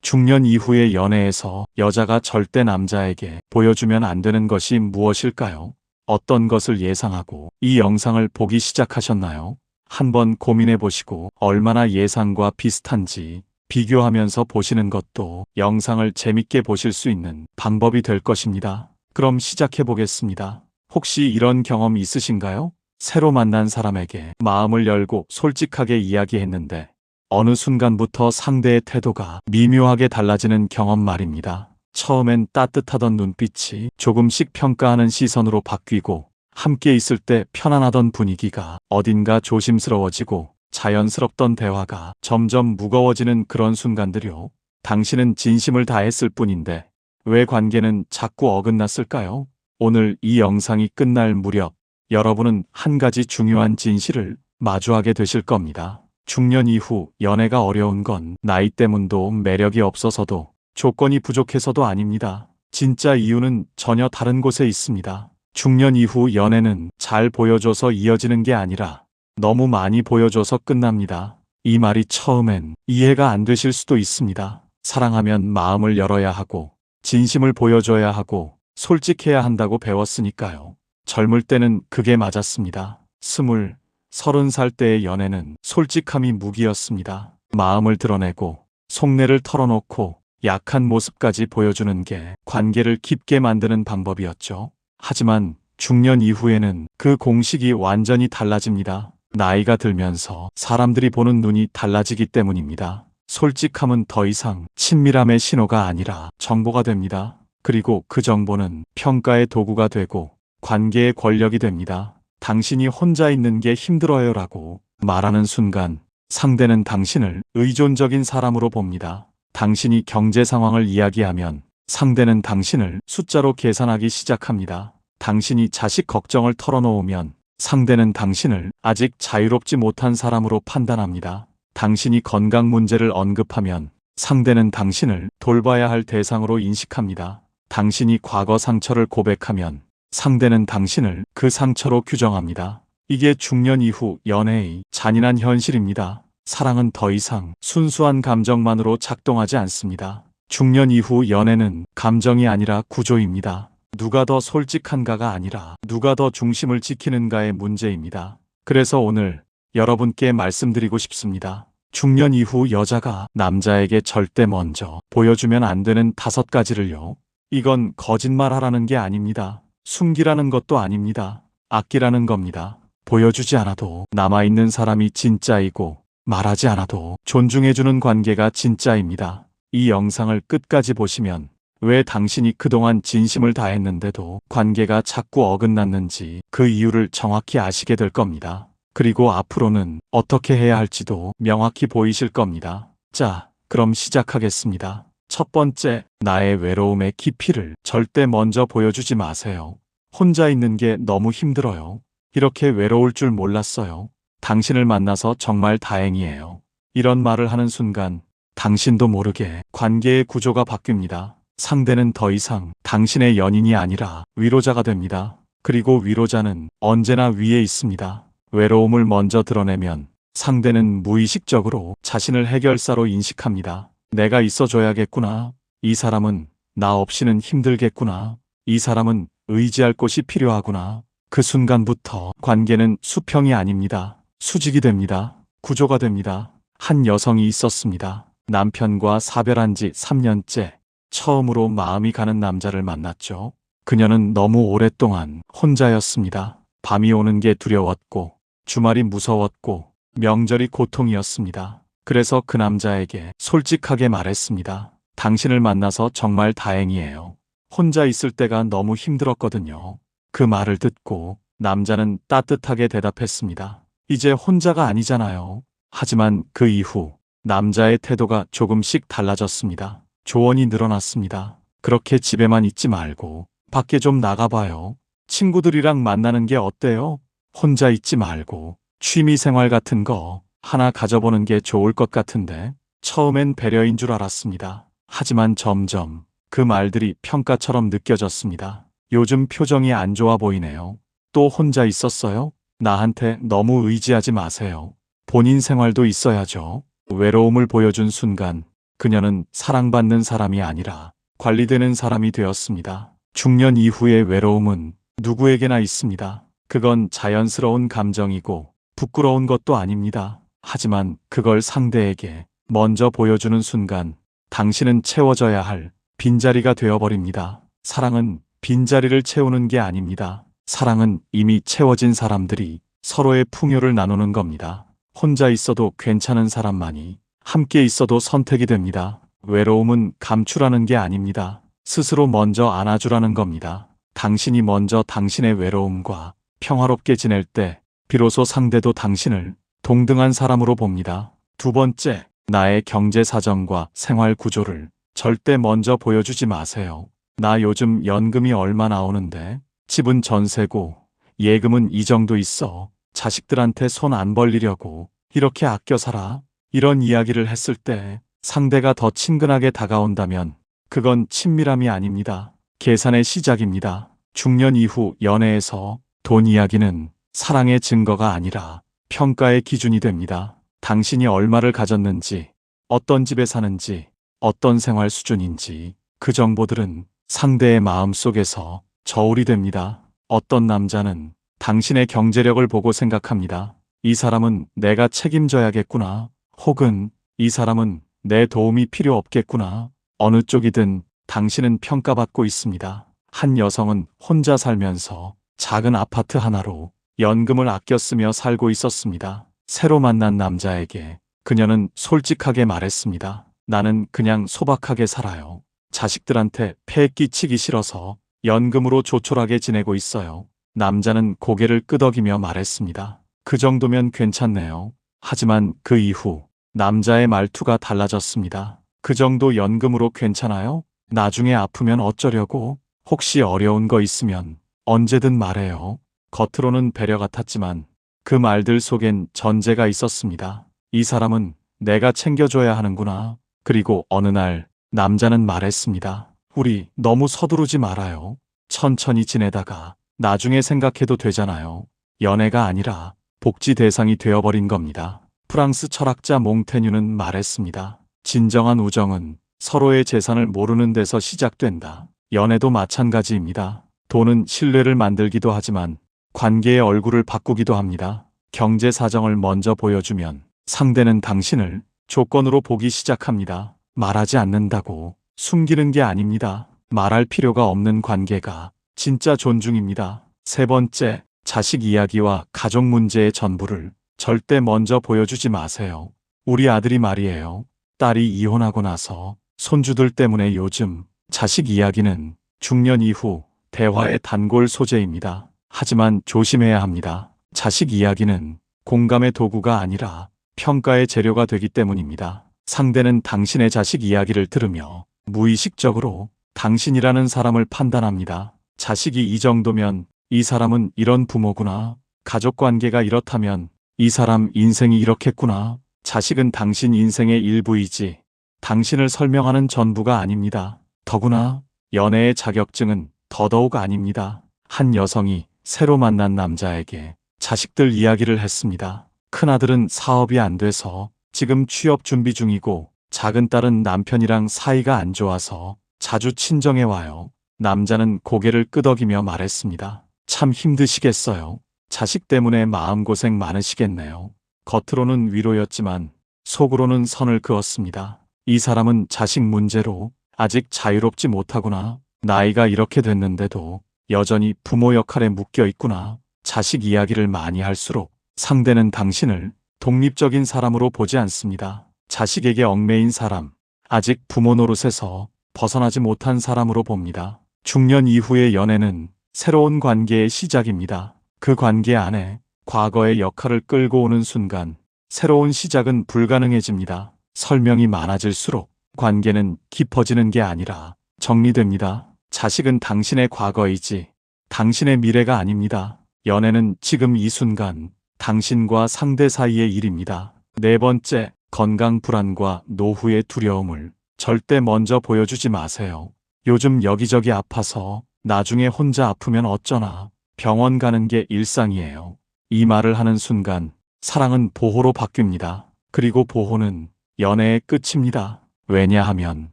중년 이후의 연애에서 여자가 절대 남자에게 보여주면 안 되는 것이 무엇일까요? 어떤 것을 예상하고 이 영상을 보기 시작하셨나요? 한번 고민해 보시고 얼마나 예상과 비슷한지 비교하면서 보시는 것도 영상을 재밌게 보실 수 있는 방법이 될 것입니다. 그럼 시작해 보겠습니다. 혹시 이런 경험 있으신가요? 새로 만난 사람에게 마음을 열고 솔직하게 이야기했는데 어느 순간부터 상대의 태도가 미묘하게 달라지는 경험 말입니다. 처음엔 따뜻하던 눈빛이 조금씩 평가하는 시선으로 바뀌고 함께 있을 때 편안하던 분위기가 어딘가 조심스러워지고 자연스럽던 대화가 점점 무거워지는 그런 순간들이요. 당신은 진심을 다했을 뿐인데 왜 관계는 자꾸 어긋났을까요? 오늘 이 영상이 끝날 무렵 여러분은 한 가지 중요한 진실을 마주하게 되실 겁니다. 중년 이후 연애가 어려운 건 나이 때문도 매력이 없어서도 조건이 부족해서도 아닙니다. 진짜 이유는 전혀 다른 곳에 있습니다. 중년 이후 연애는 잘 보여줘서 이어지는 게 아니라 너무 많이 보여줘서 끝납니다. 이 말이 처음엔 이해가 안 되실 수도 있습니다. 사랑하면 마음을 열어야 하고 진심을 보여줘야 하고 솔직해야 한다고 배웠으니까요. 젊을 때는 그게 맞았습니다. 20, 30살 때의 연애는 솔직함이 무기였습니다. 마음을 드러내고 속내를 털어놓고 약한 모습까지 보여주는 게 관계를 깊게 만드는 방법이었죠. 하지만 중년 이후에는 그 공식이 완전히 달라집니다. 나이가 들면서 사람들이 보는 눈이 달라지기 때문입니다. 솔직함은 더 이상 친밀함의 신호가 아니라 정보가 됩니다. 그리고 그 정보는 평가의 도구가 되고 관계의 권력이 됩니다. 당신이 혼자 있는 게 힘들어요라고 말하는 순간 상대는 당신을 의존적인 사람으로 봅니다. 당신이 경제 상황을 이야기하면 상대는 당신을 숫자로 계산하기 시작합니다. 당신이 자식 걱정을 털어놓으면 상대는 당신을 아직 자유롭지 못한 사람으로 판단합니다. 당신이 건강 문제를 언급하면 상대는 당신을 돌봐야 할 대상으로 인식합니다. 당신이 과거 상처를 고백하면 상대는 당신을 그 상처로 규정합니다. 이게 중년 이후 연애의 잔인한 현실입니다. 사랑은 더 이상 순수한 감정만으로 작동하지 않습니다. 중년 이후 연애는 감정이 아니라 구조입니다. 누가 더 솔직한가가 아니라 누가 더 중심을 지키는가의 문제입니다. 그래서 오늘 여러분께 말씀드리고 싶습니다. 중년 이후 여자가 남자에게 절대 먼저 보여주면 안 되는 5가지를요. 이건 거짓말하라는 게 아닙니다. 숨기라는 것도 아닙니다. 아끼라는 겁니다. 보여주지 않아도 남아있는 사람이 진짜이고 말하지 않아도 존중해주는 관계가 진짜입니다. 이 영상을 끝까지 보시면 왜 당신이 그동안 진심을 다했는데도 관계가 자꾸 어긋났는지 그 이유를 정확히 아시게 될 겁니다. 그리고 앞으로는 어떻게 해야 할지도 명확히 보이실 겁니다. 자, 그럼 시작하겠습니다. 첫 번째, 나의 외로움의 깊이를 절대 먼저 보여주지 마세요. 혼자 있는 게 너무 힘들어요. 이렇게 외로울 줄 몰랐어요. 당신을 만나서 정말 다행이에요. 이런 말을 하는 순간 당신도 모르게 관계의 구조가 바뀝니다. 상대는 더 이상 당신의 연인이 아니라 위로자가 됩니다. 그리고 위로자는 언제나 위에 있습니다. 외로움을 먼저 드러내면 상대는 무의식적으로 자신을 해결사로 인식합니다. 내가 있어줘야겠구나. 이 사람은 나 없이는 힘들겠구나. 이 사람은 의지할 곳이 필요하구나. 그 순간부터 관계는 수평이 아닙니다. 수직이 됩니다. 구조가 됩니다. 한 여성이 있었습니다. 남편과 사별한 지 3년째 처음으로 마음이 가는 남자를 만났죠. 그녀는 너무 오랫동안 혼자였습니다. 밤이 오는 게 두려웠고 주말이 무서웠고 명절이 고통이었습니다. 그래서 그 남자에게 솔직하게 말했습니다. 당신을 만나서 정말 다행이에요. 혼자 있을 때가 너무 힘들었거든요. 그 말을 듣고 남자는 따뜻하게 대답했습니다. 이제 혼자가 아니잖아요. 하지만 그 이후 남자의 태도가 조금씩 달라졌습니다. 조언이 늘어났습니다. 그렇게 집에만 있지 말고 밖에 좀 나가봐요. 친구들이랑 만나는 게 어때요? 혼자 있지 말고 취미 생활 같은 거 하나 가져보는 게 좋을 것 같은데. 처음엔 배려인 줄 알았습니다. 하지만 점점 그 말들이 평가처럼 느껴졌습니다. 요즘 표정이 안 좋아 보이네요. 또 혼자 있었어요? 나한테 너무 의지하지 마세요. 본인 생활도 있어야죠. 외로움을 보여준 순간 그녀는 사랑받는 사람이 아니라 관리되는 사람이 되었습니다. 중년 이후의 외로움은 누구에게나 있습니다. 그건 자연스러운 감정이고 부끄러운 것도 아닙니다. 하지만 그걸 상대에게 먼저 보여주는 순간 당신은 채워져야 할 빈자리가 되어버립니다. 사랑은 빈자리를 채우는 게 아닙니다. 사랑은 이미 채워진 사람들이 서로의 풍요를 나누는 겁니다. 혼자 있어도 괜찮은 사람만이 함께 있어도 선택이 됩니다. 외로움은 감추라는 게 아닙니다. 스스로 먼저 안아주라는 겁니다. 당신이 먼저 당신의 외로움과 평화롭게 지낼 때 비로소 상대도 당신을 동등한 사람으로 봅니다. 두 번째, 나의 경제 사정과 생활 구조를 절대 먼저 보여주지 마세요. 나 요즘 연금이 얼마 나오는데 집은 전세고 예금은 이 정도 있어. 자식들한테 손 안 벌리려고 이렇게 아껴 살아. 이런 이야기를 했을 때 상대가 더 친근하게 다가온다면 그건 친밀함이 아닙니다. 계산의 시작입니다. 중년 이후 연애에서 돈 이야기는 사랑의 증거가 아니라 평가의 기준이 됩니다. 당신이 얼마를 가졌는지, 어떤 집에 사는지, 어떤 생활 수준인지 그 정보들은 상대의 마음 속에서 저울이 됩니다. 어떤 남자는 당신의 경제력을 보고 생각합니다. 이 사람은 내가 책임져야겠구나. 혹은 이 사람은 내 도움이 필요 없겠구나. 어느 쪽이든 당신은 평가받고 있습니다. 한 여성은 혼자 살면서 작은 아파트 하나로 연금을 아껴 쓰며 살고 있었습니다. 새로 만난 남자에게 그녀는 솔직하게 말했습니다. 나는 그냥 소박하게 살아요. 자식들한테 폐 끼치기 싫어서 연금으로 조촐하게 지내고 있어요. 남자는 고개를 끄덕이며 말했습니다. 그 정도면 괜찮네요. 하지만 그 이후 남자의 말투가 달라졌습니다. 그 정도 연금으로 괜찮아요? 나중에 아프면 어쩌려고? 혹시 어려운 거 있으면 언제든 말해요. 겉으로는 배려 같았지만 그 말들 속엔 전제가 있었습니다. 이 사람은 내가 챙겨줘야 하는구나. 그리고 어느 날 남자는 말했습니다. 우리 너무 서두르지 말아요. 천천히 지내다가 나중에 생각해도 되잖아요. 연애가 아니라 복지 대상이 되어버린 겁니다. 프랑스 철학자 몽테뉴는 말했습니다. 진정한 우정은 서로의 재산을 모르는 데서 시작된다. 연애도 마찬가지입니다. 돈은 신뢰를 만들기도 하지만 관계의 얼굴을 바꾸기도 합니다. 경제 사정을 먼저 보여주면 상대는 당신을 조건으로 보기 시작합니다. 말하지 않는다고 숨기는 게 아닙니다. 말할 필요가 없는 관계가 진짜 존중입니다. 세 번째, 자식 이야기와 가족 문제의 전부를 절대 먼저 보여주지 마세요. 우리 아들이 말이에요. 딸이 이혼하고 나서 손주들 때문에 요즘 자식 이야기는 중년 이후 대화의 단골 소재입니다. 하지만 조심해야 합니다. 자식 이야기는 공감의 도구가 아니라 평가의 재료가 되기 때문입니다. 상대는 당신의 자식 이야기를 들으며 무의식적으로 당신이라는 사람을 판단합니다. 자식이 이 정도면 이 사람은 이런 부모구나. 가족 관계가 이렇다면 이 사람 인생이 이렇겠구나. 자식은 당신 인생의 일부이지 당신을 설명하는 전부가 아닙니다. 더구나 연애의 자격증은 더더욱 아닙니다. 한 여성이 새로 만난 남자에게 자식들 이야기를 했습니다. 큰아들은 사업이 안 돼서 지금 취업 준비 중이고 작은 딸은 남편이랑 사이가 안 좋아서 자주 친정에 와요. 남자는 고개를 끄덕이며 말했습니다. 참 힘드시겠어요. 자식 때문에 마음고생 많으시겠네요. 겉으로는 위로였지만 속으로는 선을 그었습니다. 이 사람은 자식 문제로 아직 자유롭지 못하구나. 나이가 이렇게 됐는데도 여전히 부모 역할에 묶여 있구나. 자식 이야기를 많이 할수록 상대는 당신을 독립적인 사람으로 보지 않습니다. 자식에게 얽매인 사람, 아직 부모 노릇에서 벗어나지 못한 사람으로 봅니다. 중년 이후의 연애는 새로운 관계의 시작입니다. 그 관계 안에 과거의 역할을 끌고 오는 순간 새로운 시작은 불가능해집니다. 설명이 많아질수록 관계는 깊어지는 게 아니라 정리됩니다. 자식은 당신의 과거이지 당신의 미래가 아닙니다. 연애는 지금 이 순간 당신과 상대 사이의 일입니다. 네 번째, 건강 불안과 노후의 두려움을 절대 먼저 보여주지 마세요. 요즘 여기저기 아파서 나중에 혼자 아프면 어쩌나. 병원 가는 게 일상이에요. 이 말을 하는 순간 사랑은 보호로 바뀝니다. 그리고 보호는 연애의 끝입니다. 왜냐하면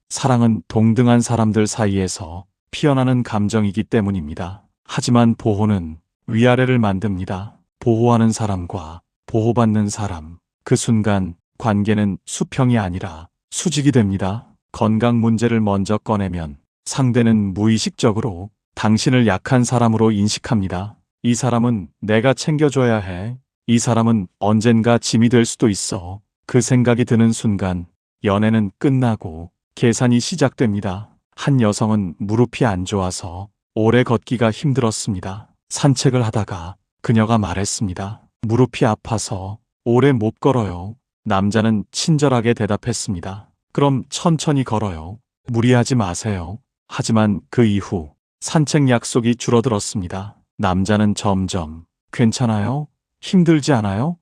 사랑은 동등한 사람들 사이에서 피어나는 감정이기 때문입니다. 하지만 보호는 위아래를 만듭니다. 보호하는 사람과 보호받는 사람. 그 순간 관계는 수평이 아니라 수직이 됩니다. 건강 문제를 먼저 꺼내면 상대는 무의식적으로 당신을 약한 사람으로 인식합니다. 이 사람은 내가 챙겨줘야 해. 이 사람은 언젠가 짐이 될 수도 있어. 그 생각이 드는 순간 연애는 끝나고 계산이 시작됩니다. 한 여성은 무릎이 안 좋아서 오래 걷기가 힘들었습니다. 산책을 하다가 그녀가 말했습니다. 무릎이 아파서 오래 못 걸어요. 남자는 친절하게 대답했습니다. 그럼 천천히 걸어요. 무리하지 마세요. 하지만 그 이후 산책 약속이 줄어들었습니다. 남자는 점점 괜찮아요? 힘들지 않아요?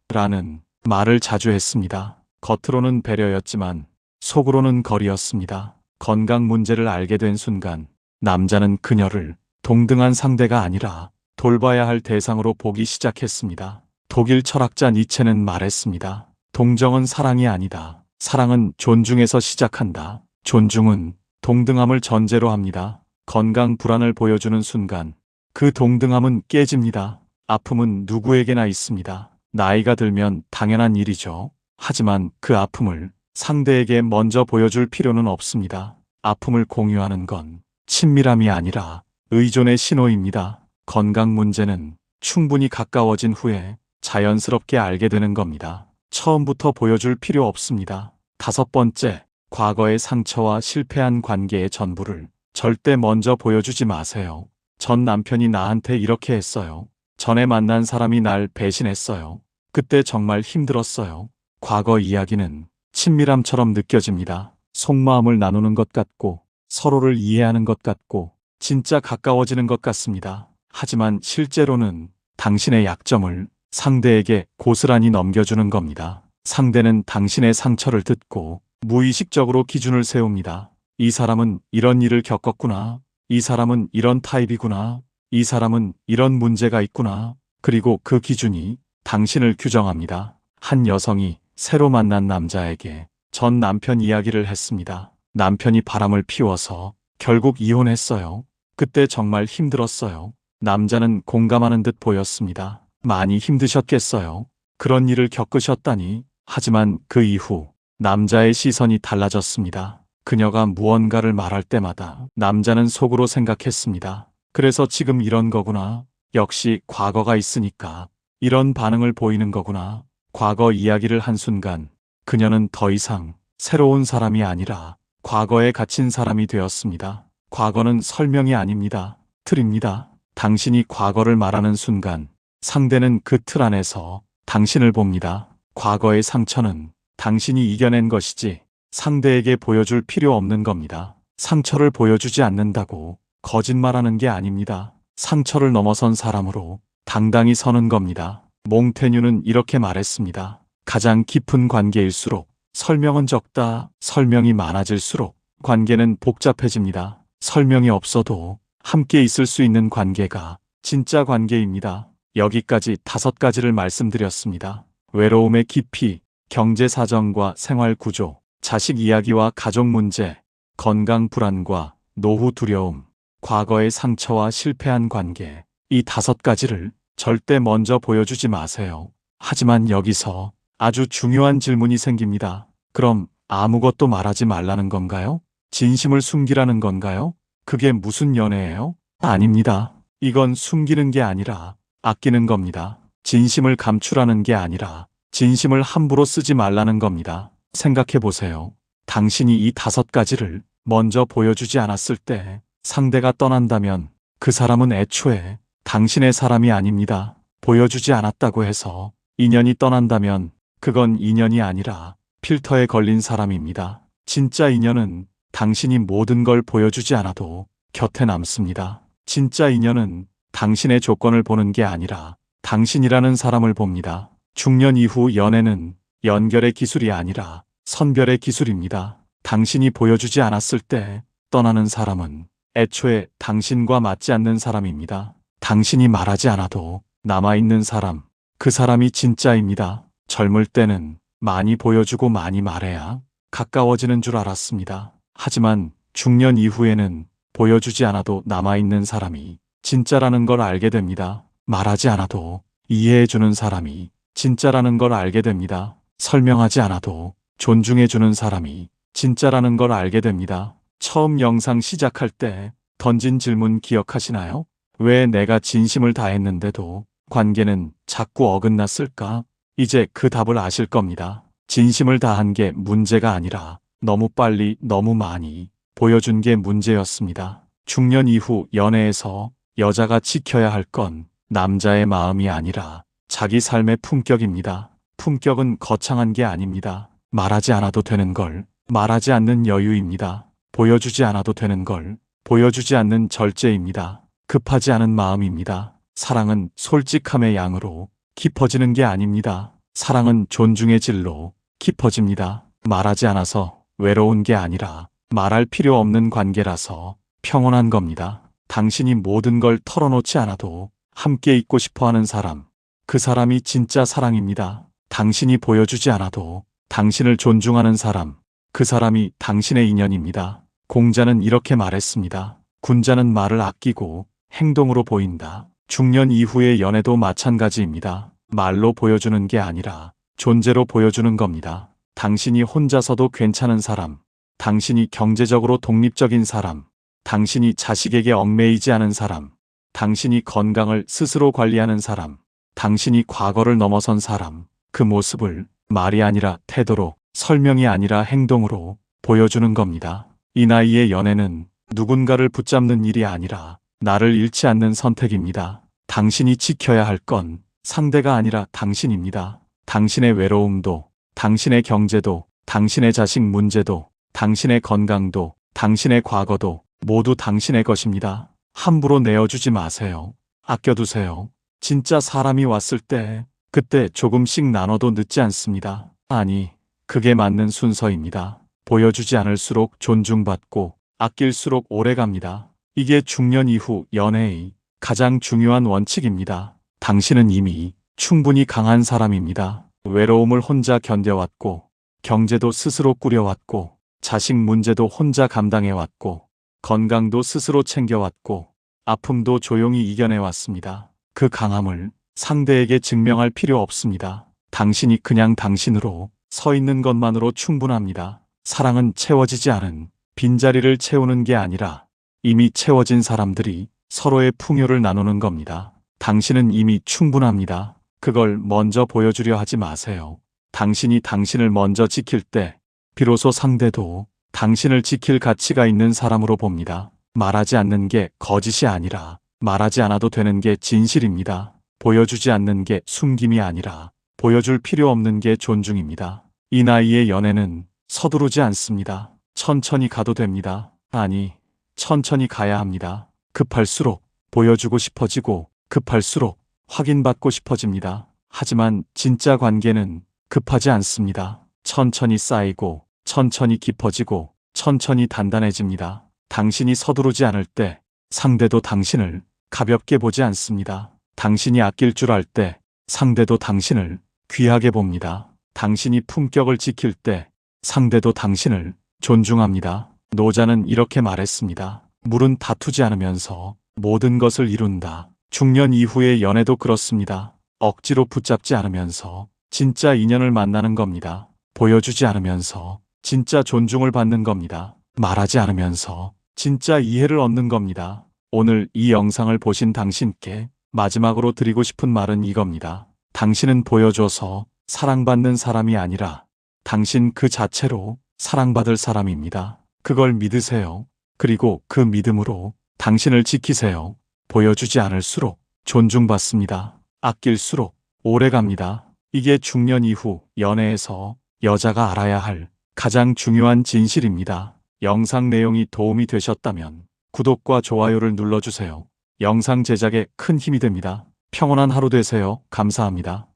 라는 말을 자주 했습니다. 겉으로는 배려였지만 속으로는 거리였습니다. 건강 문제를 알게 된 순간 남자는 그녀를 동등한 상대가 아니라 돌봐야 할 대상으로 보기 시작했습니다. 독일 철학자 니체는 말했습니다. 동정은 사랑이 아니다. 사랑은 존중에서 시작한다. 존중은 동등함을 전제로 합니다. 건강 불안을 보여주는 순간 그 동등함은 깨집니다. 아픔은 누구에게나 있습니다. 나이가 들면 당연한 일이죠. 하지만 그 아픔을 상대에게 먼저 보여줄 필요는 없습니다. 아픔을 공유하는 건 친밀함이 아니라 의존의 신호입니다. 건강 문제는 충분히 가까워진 후에 자연스럽게 알게 되는 겁니다. 처음부터 보여줄 필요 없습니다. 5번째, 과거의 상처와 실패한 관계의 전부를 절대 먼저 보여주지 마세요. 전 남편이 나한테 이렇게 했어요. 전에 만난 사람이 날 배신했어요. 그때 정말 힘들었어요. 과거 이야기는 친밀함처럼 느껴집니다. 속마음을 나누는 것 같고 서로를 이해하는 것 같고 진짜 가까워지는 것 같습니다. 하지만 실제로는 당신의 약점을 상대에게 고스란히 넘겨주는 겁니다. 상대는 당신의 상처를 듣고 무의식적으로 기준을 세웁니다. 이 사람은 이런 일을 겪었구나. 이 사람은 이런 타입이구나. 이 사람은 이런 문제가 있구나. 그리고 그 기준이 당신을 규정합니다. 한 여성이 새로 만난 남자에게 전 남편 이야기를 했습니다. 남편이 바람을 피워서 결국 이혼했어요. 그때 정말 힘들었어요. 남자는 공감하는 듯 보였습니다. 많이 힘드셨겠어요. 그런 일을 겪으셨다니. 하지만 그 이후 남자의 시선이 달라졌습니다. 그녀가 무언가를 말할 때마다 남자는 속으로 생각했습니다. 그래서 지금 이런 거구나. 역시 과거가 있으니까 이런 반응을 보이는 거구나. 과거 이야기를 한 순간 그녀는 더 이상 새로운 사람이 아니라 과거에 갇힌 사람이 되었습니다. 과거는 설명이 아닙니다. 틀입니다. 당신이 과거를 말하는 순간 상대는 그 틀 안에서 당신을 봅니다. 과거의 상처는 당신이 이겨낸 것이지 상대에게 보여줄 필요 없는 겁니다. 상처를 보여주지 않는다고 거짓말하는 게 아닙니다. 상처를 넘어선 사람으로 당당히 서는 겁니다. 몽테뉴는 이렇게 말했습니다. 가장 깊은 관계일수록 설명은 적다. 설명이 많아질수록 관계는 복잡해집니다. 설명이 없어도 함께 있을 수 있는 관계가 진짜 관계입니다. 여기까지 5가지를 말씀드렸습니다. 외로움의 깊이, 경제 사정과 생활 구조, 자식 이야기와 가족 문제, 건강 불안과 노후 두려움, 과거의 상처와 실패한 관계. 이 5가지를 절대 먼저 보여주지 마세요. 하지만 여기서 아주 중요한 질문이 생깁니다. 그럼 아무것도 말하지 말라는 건가요? 진심을 숨기라는 건가요? 그게 무슨 연애예요? 아닙니다. 이건 숨기는 게 아니라 아끼는 겁니다. 진심을 감추라는 게 아니라 진심을 함부로 쓰지 말라는 겁니다. 생각해 보세요. 당신이 이 5가지를 먼저 보여주지 않았을 때 상대가 떠난다면 그 사람은 애초에 당신의 사람이 아닙니다. 보여주지 않았다고 해서 인연이 떠난다면 그건 인연이 아니라 필터에 걸린 사람입니다. 진짜 인연은 당신이 모든 걸 보여주지 않아도 곁에 남습니다. 진짜 인연은 당신의 조건을 보는 게 아니라 당신이라는 사람을 봅니다. 중년 이후 연애는 연결의 기술이 아니라 선별의 기술입니다. 당신이 보여주지 않았을 때 떠나는 사람은 애초에 당신과 맞지 않는 사람입니다. 당신이 말하지 않아도 남아있는 사람, 그 사람이 진짜입니다. 젊을 때는 많이 보여주고 많이 말해야 가까워지는 줄 알았습니다. 하지만 중년 이후에는 보여주지 않아도 남아있는 사람이 진짜라는 걸 알게 됩니다. 말하지 않아도 이해해주는 사람이 진짜라는 걸 알게 됩니다. 설명하지 않아도 존중해주는 사람이 진짜라는 걸 알게 됩니다. 처음 영상 시작할 때 던진 질문 기억하시나요? 왜 내가 진심을 다했는데도 관계는 자꾸 어긋났을까? 이제 그 답을 아실 겁니다. 진심을 다한 게 문제가 아니라 너무 빨리 너무 많이 보여준 게 문제였습니다. 중년 이후 연애에서 여자가 지켜야 할 건 남자의 마음이 아니라 자기 삶의 품격입니다. 품격은 거창한 게 아닙니다. 말하지 않아도 되는 걸 말하지 않는 여유입니다. 보여주지 않아도 되는 걸 보여주지 않는 절제입니다. 급하지 않은 마음입니다. 사랑은 솔직함의 양으로 깊어지는 게 아닙니다. 사랑은 존중의 질로 깊어집니다. 말하지 않아서 외로운 게 아니라 말할 필요 없는 관계라서 평온한 겁니다. 당신이 모든 걸 털어놓지 않아도 함께 있고 싶어하는 사람, 그 사람이 진짜 사랑입니다. 당신이 보여주지 않아도 당신을 존중하는 사람, 그 사람이 당신의 인연입니다. 공자는 이렇게 말했습니다. 군자는 말을 아끼고 행동으로 보인다. 중년 이후의 연애도 마찬가지입니다. 말로 보여주는 게 아니라 존재로 보여주는 겁니다. 당신이 혼자서도 괜찮은 사람, 당신이 경제적으로 독립적인 사람, 당신이 자식에게 얽매이지 않은 사람, 당신이 건강을 스스로 관리하는 사람, 당신이 과거를 넘어선 사람, 그 모습을 말이 아니라 태도로, 설명이 아니라 행동으로 보여주는 겁니다. 이 나이의 연애는 누군가를 붙잡는 일이 아니라 나를 잃지 않는 선택입니다. 당신이 지켜야 할 건 상대가 아니라 당신입니다. 당신의 외로움도, 당신의 경제도, 당신의 자식 문제도, 당신의 건강도, 당신의 과거도 모두 당신의 것입니다. 함부로 내어주지 마세요. 아껴두세요. 진짜 사람이 왔을 때 그때 조금씩 나눠도 늦지 않습니다. 아니, 그게 맞는 순서입니다. 보여주지 않을수록 존중받고 아낄수록 오래갑니다. 이게 중년 이후 연애의 가장 중요한 원칙입니다. 당신은 이미 충분히 강한 사람입니다. 외로움을 혼자 견뎌왔고, 경제도 스스로 꾸려왔고, 자식 문제도 혼자 감당해왔고, 건강도 스스로 챙겨왔고, 아픔도 조용히 이겨내왔습니다. 그 강함을 상대에게 증명할 필요 없습니다. 당신이 그냥 당신으로 서 있는 것만으로 충분합니다. 사랑은 채워지지 않은 빈자리를 채우는 게 아니라 이미 채워진 사람들이 서로의 풍요를 나누는 겁니다. 당신은 이미 충분합니다. 그걸 먼저 보여주려 하지 마세요. 당신이 당신을 먼저 지킬 때 비로소 상대도 당신을 지킬 가치가 있는 사람으로 봅니다. 말하지 않는 게 거짓이 아니라 말하지 않아도 되는 게 진실입니다. 보여주지 않는 게 숨김이 아니라 보여줄 필요 없는 게 존중입니다. 이 나이의 연애는 서두르지 않습니다. 천천히 가도 됩니다. 아니, 천천히 가야 합니다. 급할수록 보여주고 싶어지고 급할수록 확인받고 싶어집니다. 하지만 진짜 관계는 급하지 않습니다. 천천히 쌓이고 천천히 깊어지고 천천히 단단해집니다. 당신이 서두르지 않을 때 상대도 당신을 가볍게 보지 않습니다. 당신이 아낄 줄 알 때 상대도 당신을 귀하게 봅니다. 당신이 품격을 지킬 때 상대도 당신을 존중합니다. 노자는 이렇게 말했습니다. 물은 다투지 않으면서 모든 것을 이룬다. 중년 이후의 연애도 그렇습니다. 억지로 붙잡지 않으면서 진짜 인연을 만나는 겁니다. 보여주지 않으면서 진짜 존중을 받는 겁니다. 말하지 않으면서 진짜 이해를 얻는 겁니다. 오늘 이 영상을 보신 당신께 마지막으로 드리고 싶은 말은 이겁니다. 당신은 보여줘서 사랑받는 사람이 아니라 당신 그 자체로 사랑받을 사람입니다. 그걸 믿으세요. 그리고 그 믿음으로 당신을 지키세요. 보여주지 않을수록 존중받습니다. 아낄수록 오래갑니다. 이게 중년 이후 연애에서 여자가 알아야 할 가장 중요한 진실입니다. 영상 내용이 도움이 되셨다면 구독과 좋아요를 눌러주세요. 영상 제작에 큰 힘이 됩니다. 평온한 하루 되세요. 감사합니다.